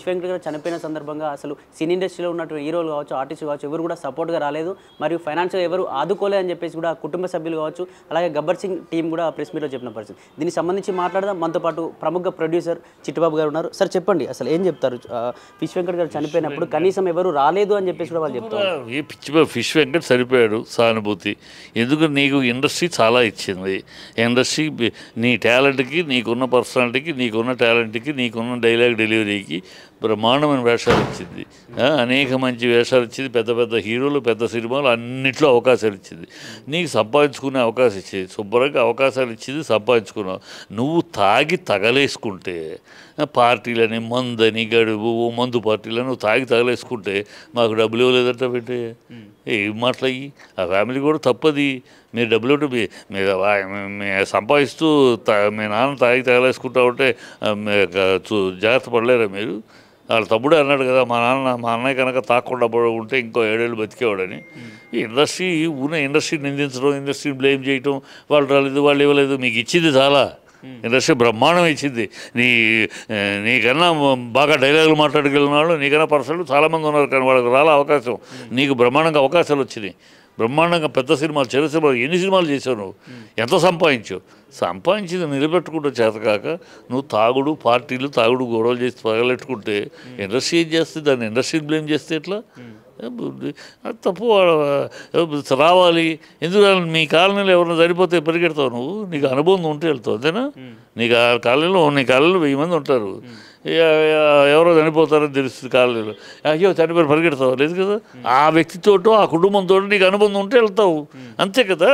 విశ్వ వెంకట్ గారు చనిపోయిన సందర్భంగా అసలు సినీ ఇండస్ట్రీలో ఉన్నటువంటి హీరోలు కావచ్చు, ఆర్టిస్టులు కావచ్చు, ఎవరు కూడా సపోర్ట్గా రాలేదు. మరియు ఫైనాన్షియల్ ఎవరు ఆదుకోలే అని చెప్పేసి కూడా కుటుంబ సభ్యులు కావచ్చు, అలాగే గబ్బర్ సింగ్ టీం కూడా ప్రెస్ మీట్లో చెప్పిన పరిస్థితి. దీనికి సంబంధించి మాట్లాడదాం. మనతో పాటు ప్రముఖ ప్రొడ్యూసర్ చిట్టుబాబు గారు ఉన్నారు. సార్ చెప్పండి, అసలు ఏం చెప్తారు? విశ్వ వెంకట్ గారు చనిపోయినప్పుడు కనీసం ఎవరు రాలేదు అని చెప్పేసి కూడా వాళ్ళు చెప్తారు. ఏ పిచ్చి విశ్వ వెంకట్ సరిపోయాడు. సానుభూతి ఎందుకు? నీకు ఇండస్ట్రీ చాలా ఇచ్చింది. ఇండస్ట్రీ నీ టాలెంట్కి, నీకున్న పర్సనాలిటీకి, నీకున్న టాలెంట్కి, నీకున్న డైలాగ్ డెలివరీకి బ్రహ్మాండమైన వేషాలు ఇచ్చింది. అనేక మంచి వేషాలు ఇచ్చింది. పెద్ద పెద్ద హీరోలు, పెద్ద సినిమాలు అన్నింటిలో అవకాశాలు ఇచ్చింది. నీకు సంపాదించుకునే అవకాశం ఇచ్చేది. శుభ్రంగా అవకాశాలు ఇచ్చింది, సంపాదించుకున్నావు. నువ్వు తాగి తగలేసుకుంటే, పార్టీలని, మందని, గడువు మందు పార్టీలని నువ్వు తాగి తగలేసుకుంటే మాకు డబ్బులు ఇవ్వలేదంట పెట్టి ఏం మాట్లాయి. ఆ ఫ్యామిలీ కూడా తప్పది. మీరు డబ్బులు మీరు సంపాదిస్తూ మీ నాన్న తాగి తగలేసుకుంటా ఉంటే జాగ్రత్త పడలేరా మీరు? వాళ్ళ తమ్ముడే అన్నాడు కదా, మా అన్నయ్య కనుక తాకుండా ఉంటే ఇంకో 7 ఏళ్ళు బతికేవాడని. ఈ ఇండస్ట్రీ ఉన్న ఇండస్ట్రీ నిందించడం, ఇండస్ట్రీని బ్లేమ్ చేయటం, వాళ్ళు రాలేదు, వాళ్ళు ఇవ్వలేదు. మీకు ఇచ్చింది చాలా. ఇండస్ట్రీ బ్రహ్మాండం ఇచ్చింది. నీకన్నా బాగా డైలాగులు మాట్లాడగలిగిన వాళ్ళు, నీకన్నా పర్సనల్ చాలామంది ఉన్నారు, కానీ వాళ్ళకి రాలే అవకాశం. నీకు బ్రహ్మాండంగా అవకాశాలు వచ్చినాయి. బ్రహ్మాండంగా పెద్ద సినిమాలు, చిన్న సినిమాలు, ఎన్ని సినిమాలు చేసావు నువ్వు? ఎంత సంపాదించావు? సంపాదించింది నిలబెట్టుకుంటే చేతకాక నువ్వు తాగుడు, పార్టీలు, తాగుడు, గొడవలు చేసి పగలెట్టుకుంటే ఇండస్ట్రీ ఏం చేస్తుంది? దాన్ని ఇండస్ట్రీని బ్లేమ్ చేస్తే ఎట్లా? తప్పు రావాలి. ఎందుకు మీ కాలనీలో ఎవరైనా సరిపోతే పరిగెడతావు నువ్వు? నీకు అనుభవం ఉంటే వెళ్తావు, అంతేనా? నీ కాలనీలో 1000 మంది ఉంటారు. ఎవరో చనిపోతారని తెలుస్తుంది కాలనీలో. అయ్యో చనిపోయి పరిగెడతావు? లేదు కదా. ఆ వ్యక్తితోటో, ఆ కుటుంబంతో నీకు అనుబంధం ఉంటే వెళ్తావు, అంతే కదా.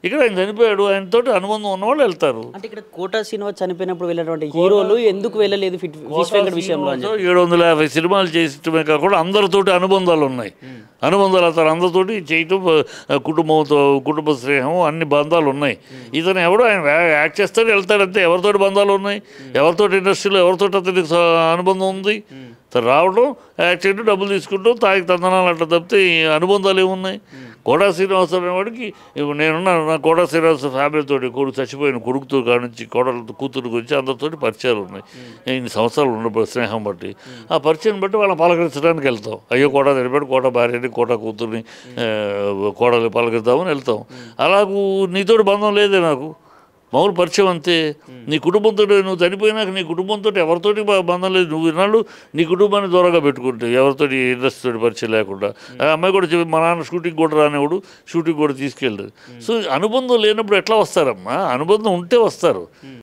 ఇక్కడ ఆయన చనిపోయాడు, ఆయనతో అనుబంధం ఉన్నవాళ్ళు వెళ్తారు. అంటే ఇక్కడ కోటా శ్రీనివాస్ చనిపోయినప్పుడు వెళ్ళినటువంటి హీరోలు ఎందుకు వెళ్ళలేదు విశ్వ వెంకట్ విషయంలో? 750 సినిమాలు చేసటమే కాకుండా అందరితోటి అనుబంధాలు ఉన్నాయి. అనుబంధాలు అతను అందరితోటి చేయటం, కుటుంబంతో, కుటుంబ స్నేహం, అన్ని బంధాలు ఉన్నాయి. ఇతను ఎవడో ఆయన యాక్ట్ చేస్తాడు, వెళ్తాడంతే. ఎవరితోటి బంధాలు ఉన్నాయి? ఎవరితోటి ఇండస్ట్రీలో ఎవరితోటి అతనికి అనుబంధం ఉంది? రావడం, యాక్ట్ చేయడం, డబ్బులు తీసుకుంటాం, తాగి తందనాలు అట్లా తప్పితే అనుబంధాలు ఏమున్నాయి? కోటా శ్రీనివాస అనేవాడికి నేనున్నాను. నా కోటా శ్రీనివాస ఫ్యామిలీతోటి, కొడుకు చచ్చిపోయిన కొడుకుతో కాడ నుంచి కోడలతో, కూతురు గురించి అందరితోటి పరిచయాలు ఉన్నాయి. ఇన్ని సంవత్సరాలు ఉన్నప్పుడు స్నేహం బట్టి, ఆ పరిచయం బట్టి వాళ్ళని పలకరించడానికి వెళ్తాం. అయ్యో కోటా చనిపోయాడు, కోటా భార్యని, కోటా కూతుర్ని, కోడల్ని పలకరిద్దామని వెళ్తాం. అలాగూ నీతోటి బంధం లేదే నాకు, మామూలు పరిచయం అంతే. నీ కుటుంబంతో నువ్వు చనిపోయినాక నీ కుటుంబంతో ఎవరితోటి బంధం లేదు. నువ్వు ఇన్నాళ్ళు నీ కుటుంబాన్ని దూరంగా పెట్టుకుంటే, ఎవరితోటి ఇండస్ట్రీతో పరిచయం లేకుండా. ఆ అమ్మాయి కూడా చెప్పి, మా నాన్న షూటింగ్ కూడా రానివాడు, షూటింగ్ కూడా తీసుకెళ్ళదు. సో అనుబంధం లేనప్పుడు ఎట్లా వస్తారమ్మా? అనుబంధం ఉంటే వస్తారు.